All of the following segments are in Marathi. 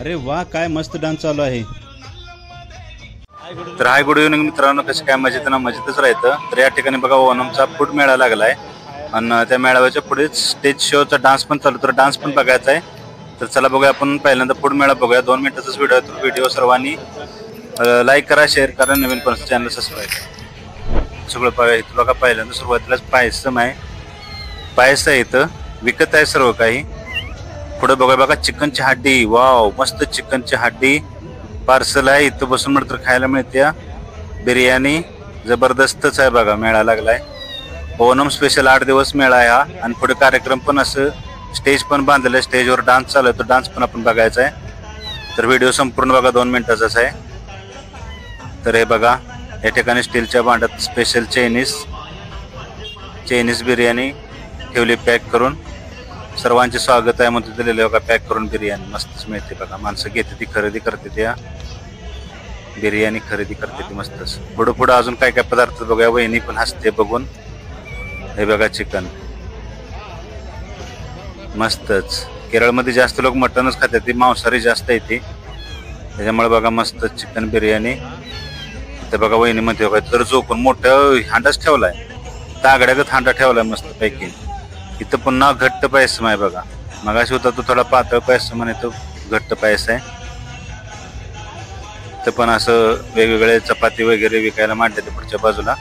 अरे वा, काय मस्त डान्स चालू आहे. तर हाय गुड इव्हनिंग मित्रांनो, कसं काय मजेत ना मजेतच राहतं. तर या ठिकाणी बघा ओणमचा फूड मेळा लागलाय आणि त्या मेळाव्याच्या पुढे स्टेज शोचा डान्स पण चालू, तर डान्स पण बघायचा आहे. तर चला बघूया आपण पहिल्यांदा फूड मेळा बघूया. 2 मिनिटाचाच व्हिडिओ आहे. व्हिडिओ सर्वांनी लाईक करा, शेअर करा, नवीन कोण चॅनल सबस्क्राईब सगळं बघा. इथं बघा पहिल्यांदा सुरुवातीलाच पायसम आहे, पायस आहे इथं विकत आहे सर्व काही. पुढे बघा बघा चिकनची हड्डी, वाव मस्त चिकनची हड्डी पार्सल आहे. इथं बसून म्हणत खायला मिळते. बिर्याणी जबरदस्तच आहे बघा. मेळा लागलाय ओणम स्पेशल 8 दिवस मेळा आहे हा. आणि पुढे कार्यक्रम पण असं स्टेज पण बांधलेलं आहे, स्टेजवर डान्स चालू आहे, तो डान्स पण आपण बघायचा आहे. तर व्हिडिओ संपूर्ण बघा, 2 मिनिटाचाच आहे. तर हे बघा या ठिकाणी स्टीलच्या भांड्यात स्पेशल चायनीज बिर्याणी ठेवली पॅक करून. सर्वांचे स्वागत आहे म्हणून दिलेले बघा पॅक करून बिर्याणी मस्तच मिळते बघा. माणसं घेते ती, खरेदी करते, त्या बिर्याणी खरेदी करते ती मस्तच. पुढं पुढं अजून काय काय पदार्थ बघा. वहिनी पण हसते बघून. हे बघा चिकन मस्तच. केरळमध्ये जास्त लोक मटनच खातात, ती मांसाहारी जास्त येते त्याच्यामुळे बघा मस्त चिकन बिर्याणी. ते बघा वहिनीमध्ये बघा तर झोपून मोठं हांडाच ठेवलाय, तागड्यागत हांडा ठेवलाय मस्त पैकी. इथं पुन्हा घट्ट पायसम आहे बघा. मगाशी होता तो थोडा पातळ पायसम आणि तो घट्ट पायस आहे. तर पण असं वेगवेगळे चपाती वगैरे विकायला मांडले ते पुढच्या बाजूला.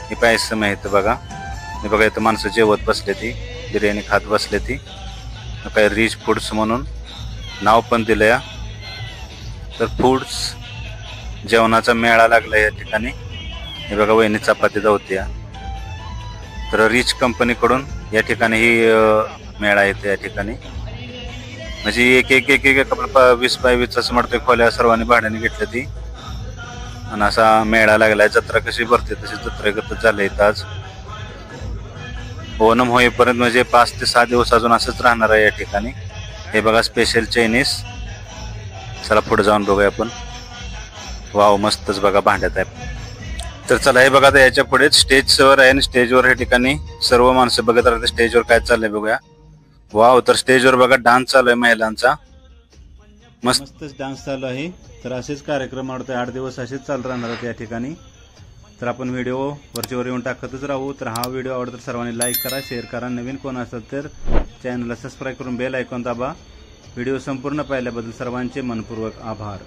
हे पायसम आहे इथं बघा. हे बघा इथं माणसं जेवत बसले, ती बिर्याणी खात बसले. ती काय रिच फूड्स म्हणून नाव पण दिलंय. तर फूड्स जेवणाचा मेळा लागला या ठिकाणी. हे बघा वहिनी चपाती धावते. तर रिच कंपनीकडून या ठिकाणी ही मेळा येते या ठिकाणी. म्हणजे एक आपलं 20 बाय 20 असं म्हणतोय खोल्या सर्वांनी भाड्याने घेतलं ती. आणि असा मेळा लागलाय. जत्रा कशी भरते तशी जत्रेगतच झालंय इथं आज. ओणम होईपर्यंत म्हणजे 5 ते 6 दिवस अजून असंच राहणार आहे या ठिकाणी. हे बघा स्पेशल चायनीज. चला पुढे जाऊन बघूया आपण. वाव मस्तच बघा भांड्यात आहे. तर चला हे बघा याच्या पुढे स्टेजवर आहे आणि स्टेजवर या ठिकाणी सर्व माणसं बघत राहते. स्टेजवर काय चाललंय बघूया. वाव, तर स्टेजवर बघा डान्स चालू आहे महिलांचा. मस्तच डान्स चालू आहे. तर असेच कार्यक्रम आवडतोय, 8 दिवस असेच चालू राहणार आहेत या ठिकाणी. तर आपण व्हिडिओ वरचेवर येऊन टाकतच राहू. तर हा व्हिडिओ आवडत तर सर्वांनी लाईक करा, शेअर करा, नवीन कोण असेल तर चॅनलला सबस्क्राईब करून बेल आयकॉन दाबा. व्हिडिओ संपूर्ण पाहिल्याबद्दल सर्वांचे मनपूर्वक आभार.